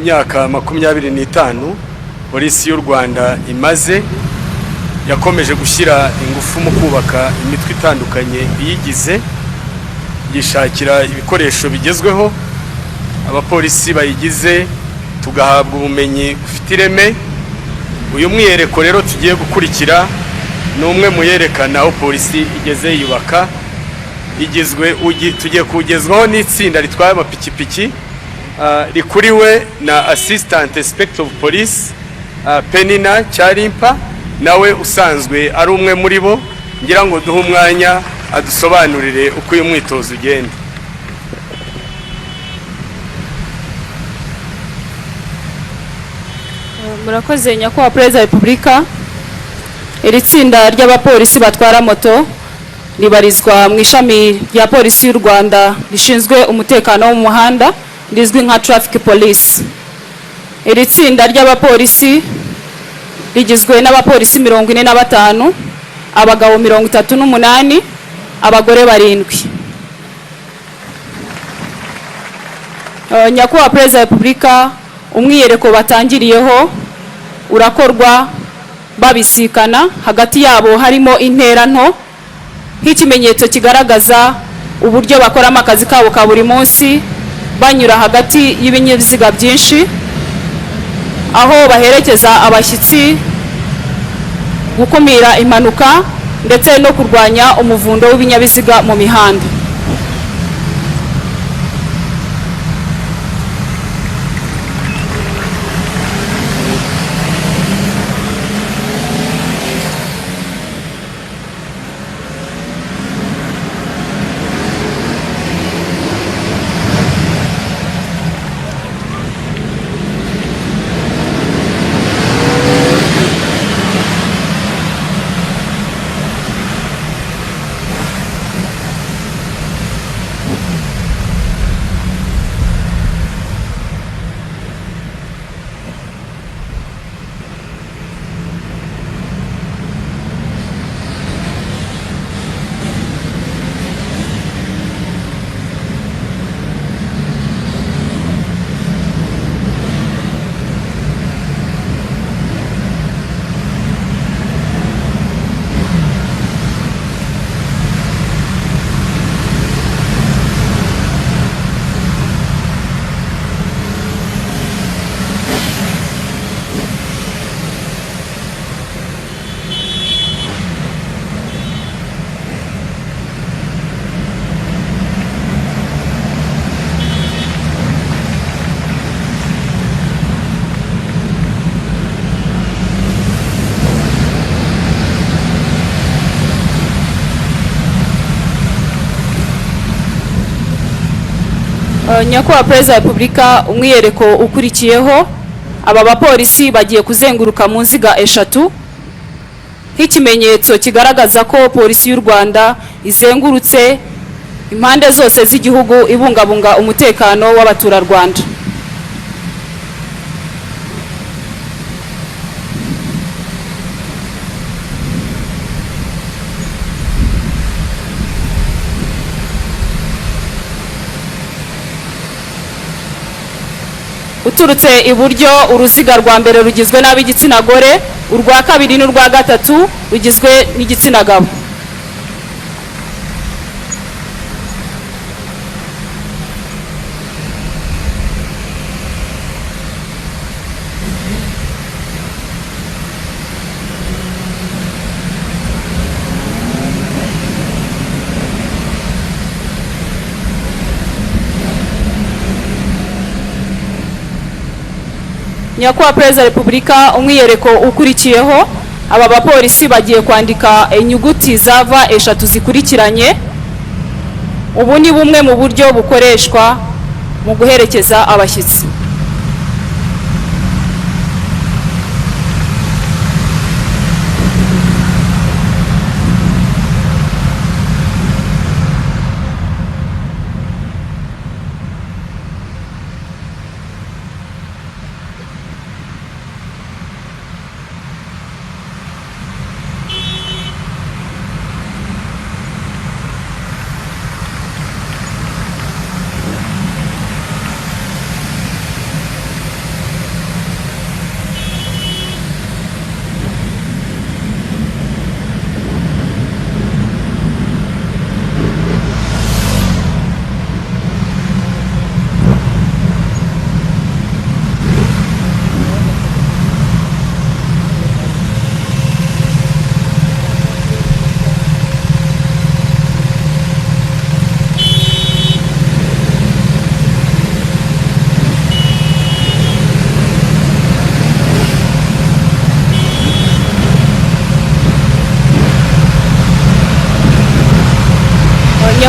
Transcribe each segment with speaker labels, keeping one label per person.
Speaker 1: myaka 25 polisi y'u Rwanda imaze yakomeje gushyira ingufu mu kubaka imitwe itandukanye iyigize, yishakira ibikoresho bigezweho, abapolisi bayigize tugahabwa ubumenyi bufite ireme. Uyu mwiyereko rero tugiye gukurikira ni umwe mu yerekana aho polisi igeze yubaka, tugiye kugezwaho n'itsinda ritwaye amapikipiki rikuriwe na Assistant Inspector of Police Penina Charimpa, nawe usanzwe ari umwe muri bo. Ngira ngo duhe umwanya adusobanurire uko uyu mwitozo ugenda.
Speaker 2: Murakoze nyakubahwa Perezida wa Repubulika. Iri tsinda ry'abapolisi batwara moto ribarizwa mu ishami rya polisi y'u Rwanda rishinzwe umutekano wo mu muhanda rizwi nka Traffic Police. Iri tsinda ry'abapolisi rigizwe n'abapolisi 45, abagabo 38, abagore 7. Nyakubahwa Perezida wa Repubulika, umwiyereko batangiriyeho urakorwa babisikana, hagati yabo harimo intera nto nk'ikimenyetso kigaragaza uburyo bakoramo akazi kabo ka buri munsi, banyura hagati y'ibinyabiziga byinshi, aho baherekeza abashyitsi, gukumira impanuka ndetse no kurwanya umuvundo w'ibinyabiziga mu mihanda. Nyakubahwa Perezida wa Repubulika, umwiyereko ukurikiyeho aba bapolisi bagiye kuzenguruka mu nziga 3 nk'ikimenyetso kigaragaza ko polisi y'u Rwanda izengurutse impande zose z'igihugu ibungabunga umutekano w'abaturarwanda. Uturutse iburyo, uruziga rwa mbere rugizwe n'ab'igitsina gore, urwa kabiri n'urwa gatatu rugizwe n'igitsina gabo. Nyakubahwa Perezida wa Repubulika, umwiyereko ukurikiyeho aba bapolisi bagiye kwandika inyuguti za V 3 zikurikiranye. Ubu ni bumwe mu buryo bukoreshwa mu guherekeza abashyitsi.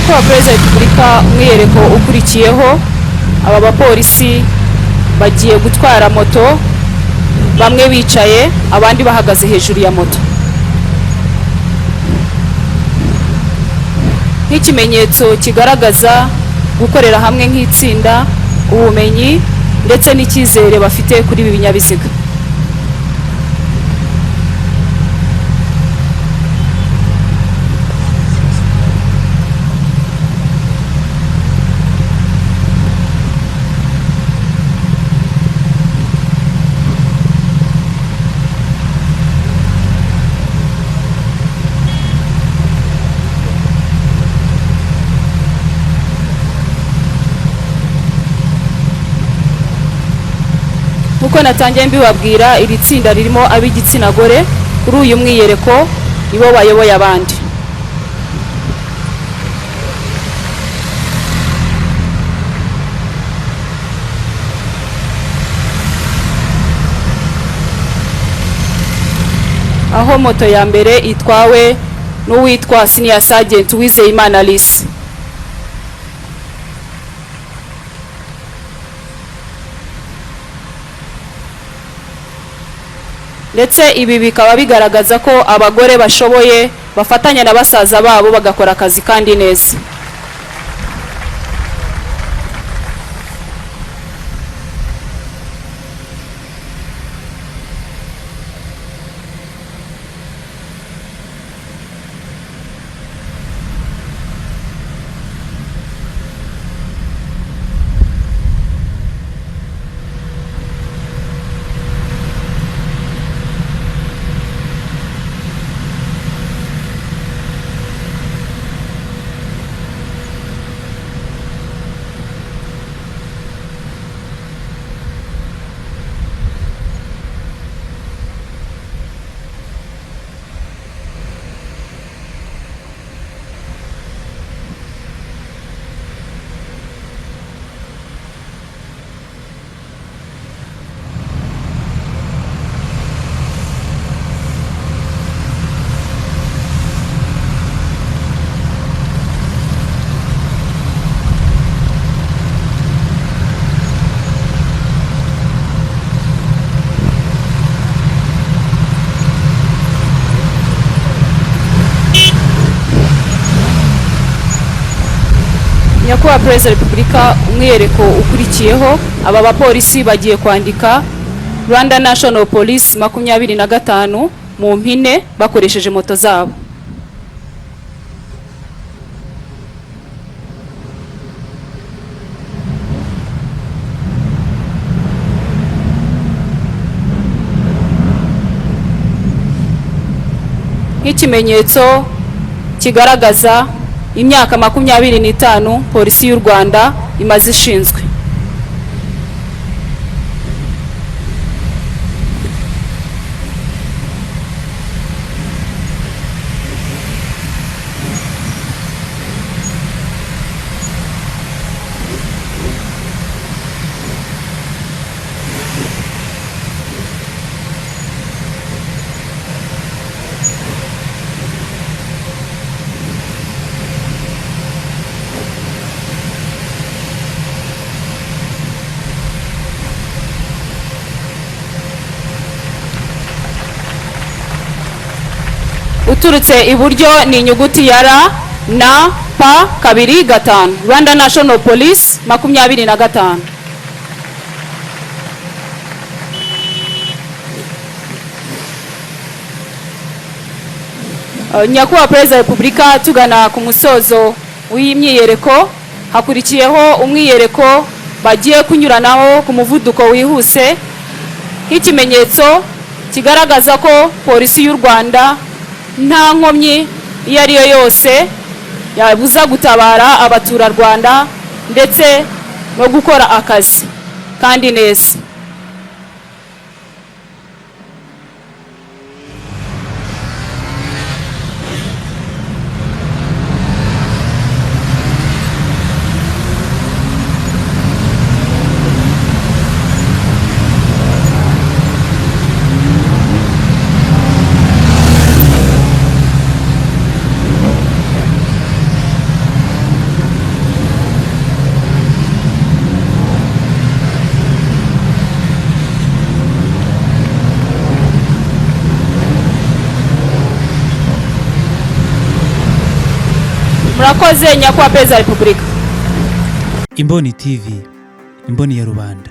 Speaker 2: nyakubahwa perezida wa repubulika umwiyereko ukurikiyeho aba bapolisi bagiye gutwara moto, bamwe bicaye abandi bahagaze hejuru ya moto nk'ikimenyetso kigaragaza gukorera hamwe nk'itsinda, ubumenyi ndetse n'icyizere bafite kuri ibi binyabiziga. Uko natangiye mbibabwira, iri tsinda ririmo ab'igitsina gore kuri uyu mwiyereko nibo bayoboye abandi. Aho moto ya mbere itwawe n'uwitwa Senior Sergeant Uwizeyimana Alice. Ndetse ibi bikaba bigaragaza ko abagore bashoboye bafatanya na basaza babo bagakora akazi kandi neza. Nyakubahwa Perezida wa Repubulika umwiyereko ukurikiyeho, aba bapolisi bagiye kwandika Rwanda National Police 25 mu mpine bakoresheje moto zabo. Nk'ikimenyetso kigaragaza imyaka 25 polisi y'u Rwanda imaze ishinzwe. Uturutse iburyo ni inyuguti ya R na P 2 Rwanda National Police 25. Nyakubahwa Perezida wa Repubulika, tugana ku musozo w'imyiyereko, hakurikiyeho umwiyereko bagiye kunyuranaho ku muvuduko wihuse nk'ikimenyetso kigaragaza ko polisi y'u Rwanda nta nkomyi iyo ari yo yose yabuza gutabara abaturarwanda ndetse no gukora akazi kandi neza. murakoze nyakubahwa perezida wa repubulika.
Speaker 3: Imboni TV, imboni ya rubanda.